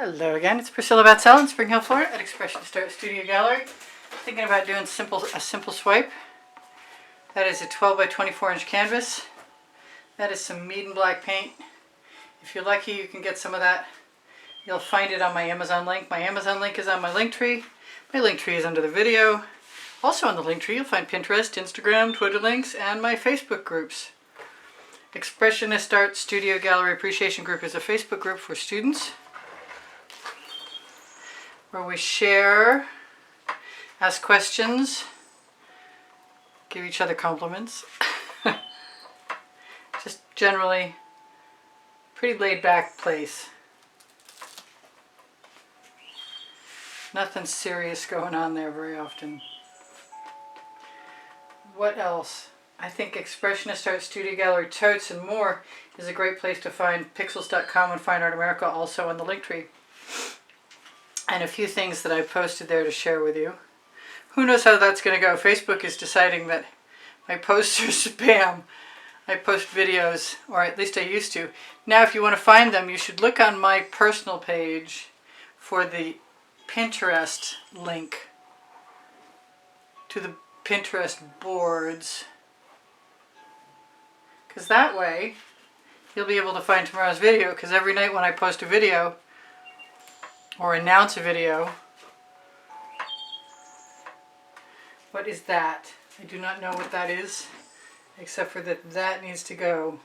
Hello again, it's Priscilla Batzell in Spring Hill, Florida at Expressionist Art Studio Gallery. Thinking about doing a simple swipe. That is a 12 by 24 inch canvas. That is some Meeden black paint. If you're lucky, you can get some of that. You'll find it on my Amazon link. My Amazon link is on my link tree. My link tree is under the video. Also on the link tree, you'll find Pinterest, Instagram, Twitter links, and my Facebook groups. Expressionist Art Studio Gallery Appreciation Group is a Facebook group for students, where we share, ask questions, give each other compliments. Just generally pretty laid back place. Nothing serious going on there very often. What else? I think Expressionist Art Studio Gallery totes and more is a great place to find pixels.com and Fine Art America, also on the link tree. And a few things that I've posted there to share with you. Who knows how that's going to go? Facebook is deciding that my posts are spam. I post videos, or at least I used to. Now if you want to find them, you should look on my personal page for the Pinterest link to the Pinterest boards. Because that way, you'll be able to find tomorrow's video, because every night when I post a video, or announce a video. What is that? I do not know what that is, except for that needs to go.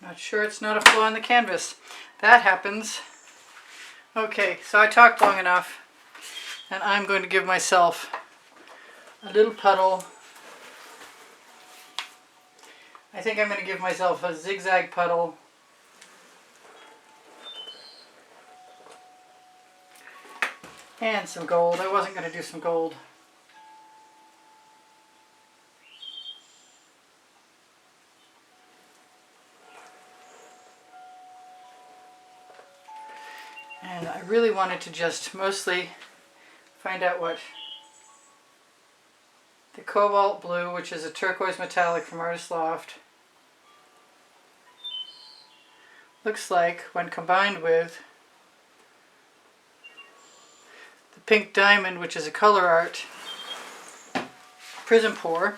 Not sure it's not a flaw in the canvas. That happens. Okay, so I talked long enough, and I'm going to give myself a little puddle. I think I'm going to give myself a zigzag puddle. And some gold. I wasn't going to do some gold. And I really wanted to just mostly find out what the cobalt blue, which is a turquoise metallic from Artist Loft, looks like when combined with pink diamond, which is a color art prism pour.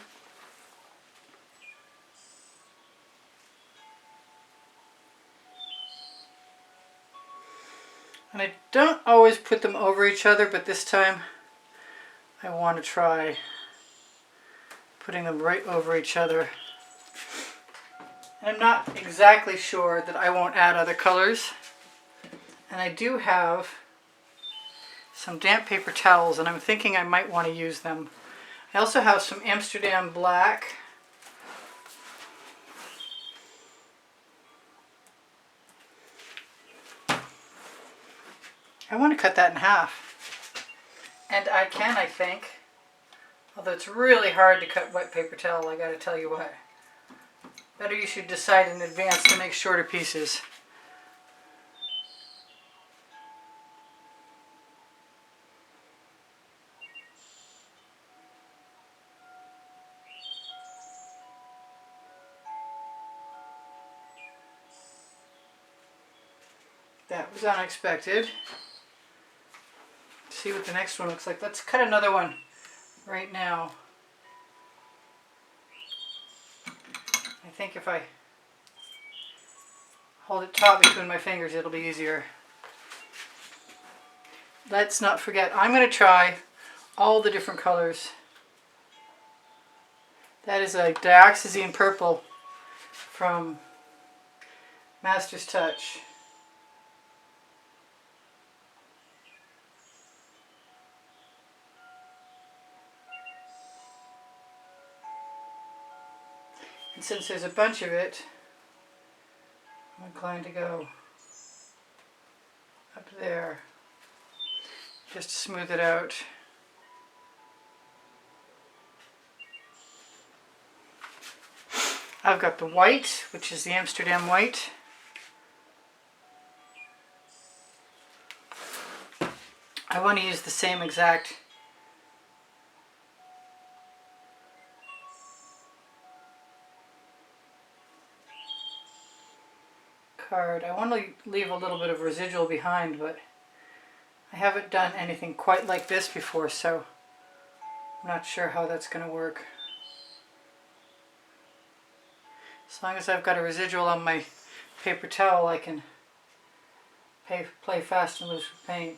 And I don't always put them over each other, but this time I want to try putting them right over each other. And I'm not exactly sure that I won't add other colors. And I do have some damp paper towels, and I'm thinking I might want to use them. I also have some Amsterdam black. I want to cut that in half. And I can, I think. Although it's really hard to cut wet paper towel, I gotta tell you what. Better you should decide in advance to make shorter pieces. That was unexpected. Let's see what the next one looks like. Let's cut another one right now. I think if I hold it taut between my fingers, it'll be easier. Let's not forget, I'm going to try all the different colors. That is a dioxazine purple from Master's Touch. And since there's a bunch of it, I'm inclined to go up there just to smooth it out. I've got the white, which is the Amsterdam white. I want to use the same exact hard. I want to leave a little bit of residual behind, but I haven't done anything quite like this before, so I'm not sure how that's going to work. As long as I've got a residual on my paper towel, I can play fast and loose with paint.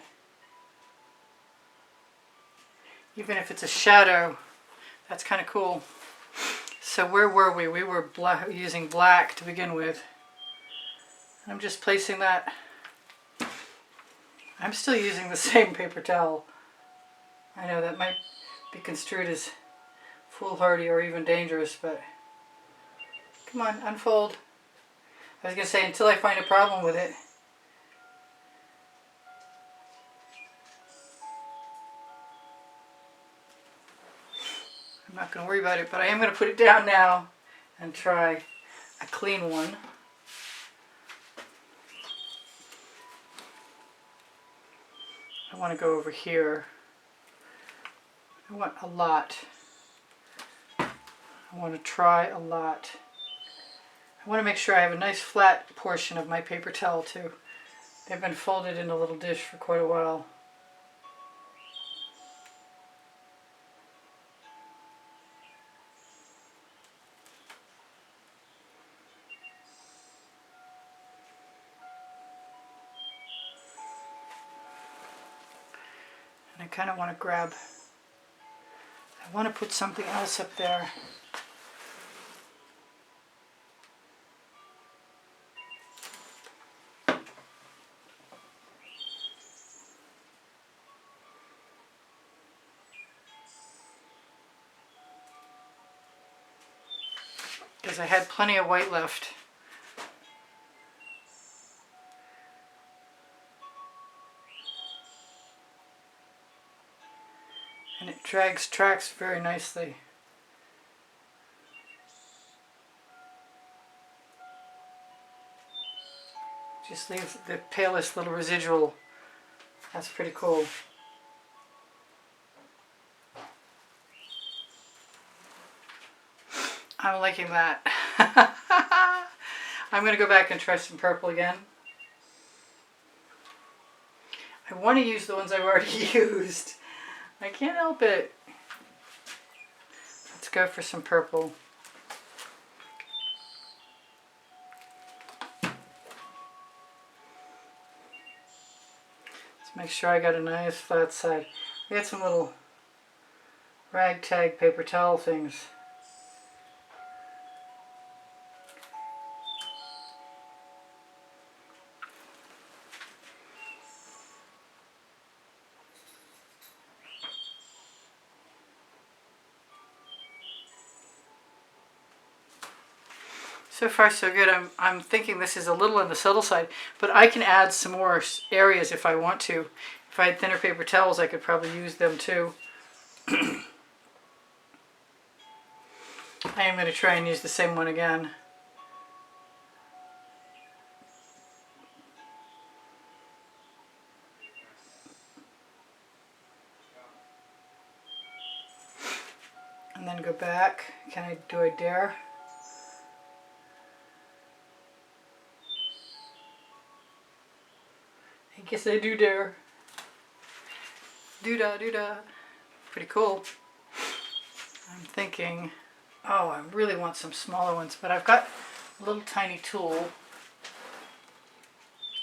Even if it's a shadow, that's kind of cool. So where were we? We were using black to begin with. I'm just placing that. I'm still using the same paper towel. I know that might be construed as foolhardy or even dangerous, but come on, unfold. I was going to say, until I find a problem with it. I'm not going to worry about it, but I am going to put it down now and try a clean one. I want to go over here. I want a lot. I want to try a lot. I want to make sure I have a nice flat portion of my paper towel too. They've been folded in a little dish for quite a while. And I kind of want to grab, I want to put something else up there. Because I had plenty of white left. And it tracks very nicely. Just leaves the palest little residual. That's pretty cool. I'm liking that. I'm going to go back and try some purple again. I want to use the ones I've already used. I can't help it. Let's go for some purple. Let's make sure I got a nice flat side. I got some little ragtag paper towel things. So far so good. I'm thinking this is a little on the subtle side, but I can add some more areas if I want to. If I had thinner paper towels, I could probably use them too. I am going to try and use the same one again. And then go back. Do I dare? I guess I do dare. Doo-dah, doo-dah. Pretty cool. I'm thinking, oh, I really want some smaller ones, but I've got a little tiny tool.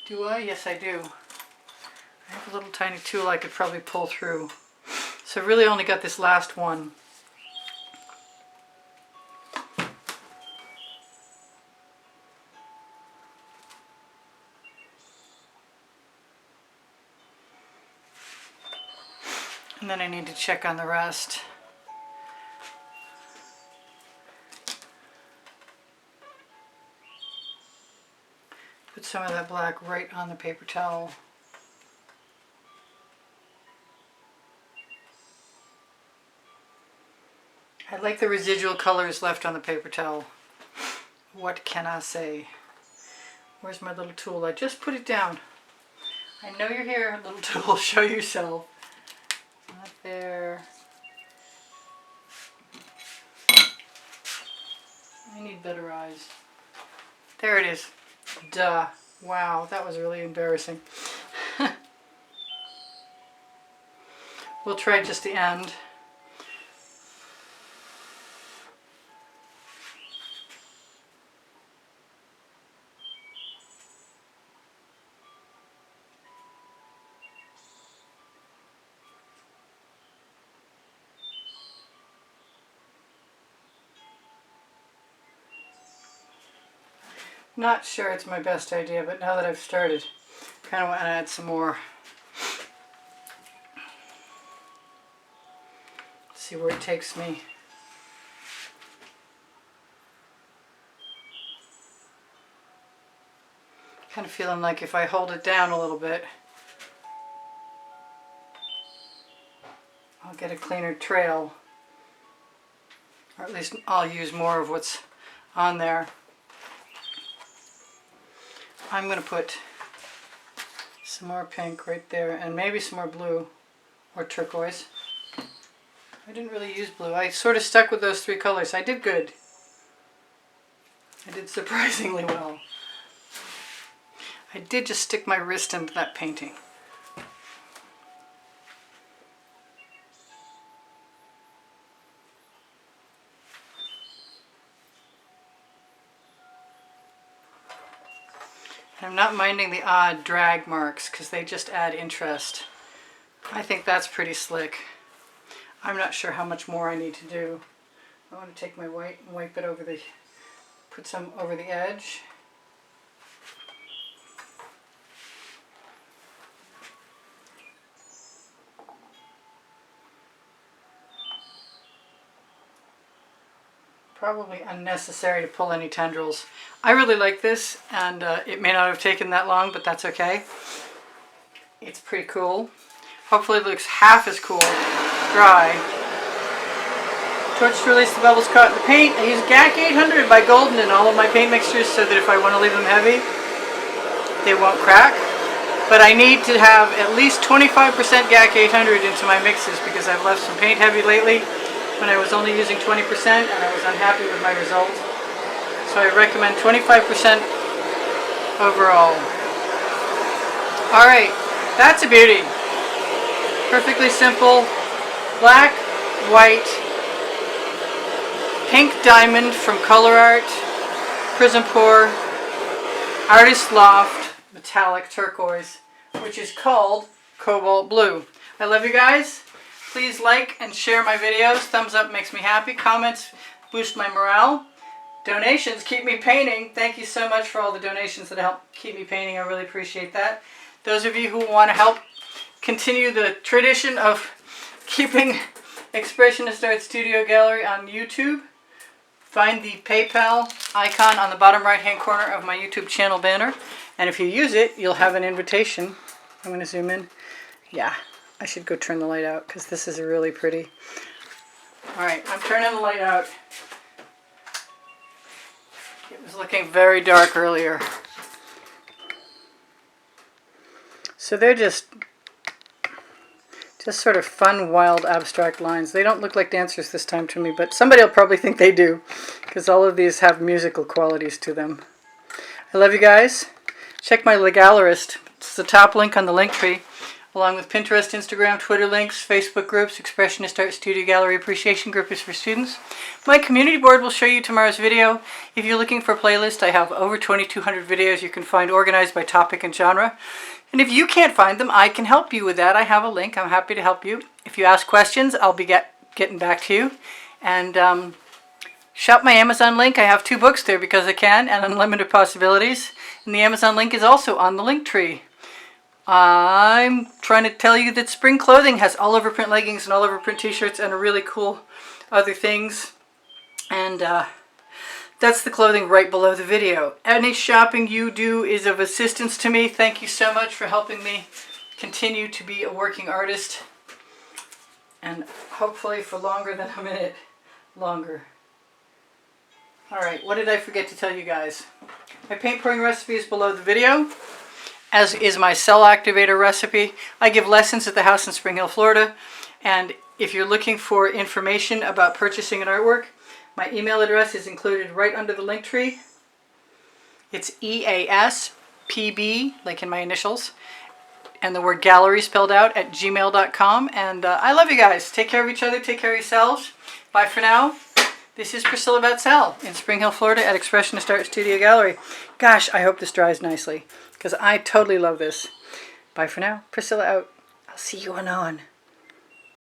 Do I? Yes, I do. I have a little tiny tool I could probably pull through. So I've really only got this last one. And then I need to check on the rest. Put some of that black right on the paper towel. I like the residual colors left on the paper towel. What can I say? Where's my little tool? I just put it down. I know you're here, little tool. Show yourself. Not there. I need better eyes. There it is. Duh. Wow, that was really embarrassing. We'll try just the end. Not sure it's my best idea, but now that I've started, kind of want to add some more. See where it takes me. Kind of feeling like if I hold it down a little bit, I'll get a cleaner trail. Or at least I'll use more of what's on there. I'm going to put some more pink right there and maybe some more blue or turquoise. I didn't really use blue. I sort of stuck with those three colors. I did good. I did surprisingly well. I did just stick my wrist into that painting. I'm not minding the odd drag marks because they just add interest. I think that's pretty slick. I'm not sure how much more I need to do. I want to take my white and wipe it over put some over the edge. Probably unnecessary to pull any tendrils. I really like this, and it may not have taken that long, but that's okay. It's pretty cool. Hopefully it looks half as cool dry. Torch to release the bubbles caught in the paint. I use GAC 800 by Golden in all of my paint mixtures so that if I want to leave them heavy, they won't crack. But I need to have at least 25% GAC 800 into my mixes because I've left some paint heavy lately when I was only using 20% and I was unhappy with my result. So I recommend 25% overall. Alright, that's a beauty. Perfectly simple. Black, white, pink diamond from Color Art, Prism Pour, Artist Loft, metallic turquoise, which is called Cobalt Blue. I love you guys. Please like and share my videos. Thumbs up makes me happy. Comments boost my morale. Donations keep me painting. Thank you so much for all the donations that help keep me painting. I really appreciate that. Those of you who want to help continue the tradition of keeping Expressionist Art Studio Gallery on YouTube, find the PayPal icon on the bottom right hand corner of my YouTube channel banner. And if you use it, you'll have an invitation. I'm going to zoom in. Yeah. I should go turn the light out because this is really pretty. Alright, I'm turning the light out. It was looking very dark earlier. So they're just sort of fun, wild, abstract lines. They don't look like dancers this time to me, but somebody will probably think they do because all of these have musical qualities to them. I love you guys. Check my Legallerist. It's the top link on the link tree, along with Pinterest, Instagram, Twitter links, Facebook groups, Expressionist Art Studio Gallery Appreciation Group is for students. My community board will show you tomorrow's video. If you're looking for a playlist, I have over 2,200 videos you can find organized by topic and genre. And if you can't find them, I can help you with that. I have a link. I'm happy to help you. If you ask questions, I'll be getting back to you. And shop my Amazon link. I have 2 books there because I can, and Unlimited Possibilities. And the Amazon link is also on the link tree. I'm trying to tell you that Spring Clothing has all over print leggings and all over print t-shirts and really cool other things. And that's the clothing right below the video. Any shopping you do is of assistance to me. Thank you so much for helping me continue to be a working artist. And hopefully for longer than a minute longer. Alright, what did I forget to tell you guys? My paint pouring recipe is below the video, as is my cell activator recipe. I give lessons at the house in Spring Hill, Florida. And if you're looking for information about purchasing an artwork, my email address is included right under the link tree. It's easpbgallery easpb, like in my initials, and the word gallery spelled out at gmail.com. And I love you guys. Take care of each other. Take care of yourselves. Bye for now. This is Priscilla Batzell in Spring Hill, Florida at Expressionist Art Studio Gallery. Gosh, I hope this dries nicely because I totally love this. Bye for now. Priscilla out. I'll see you on.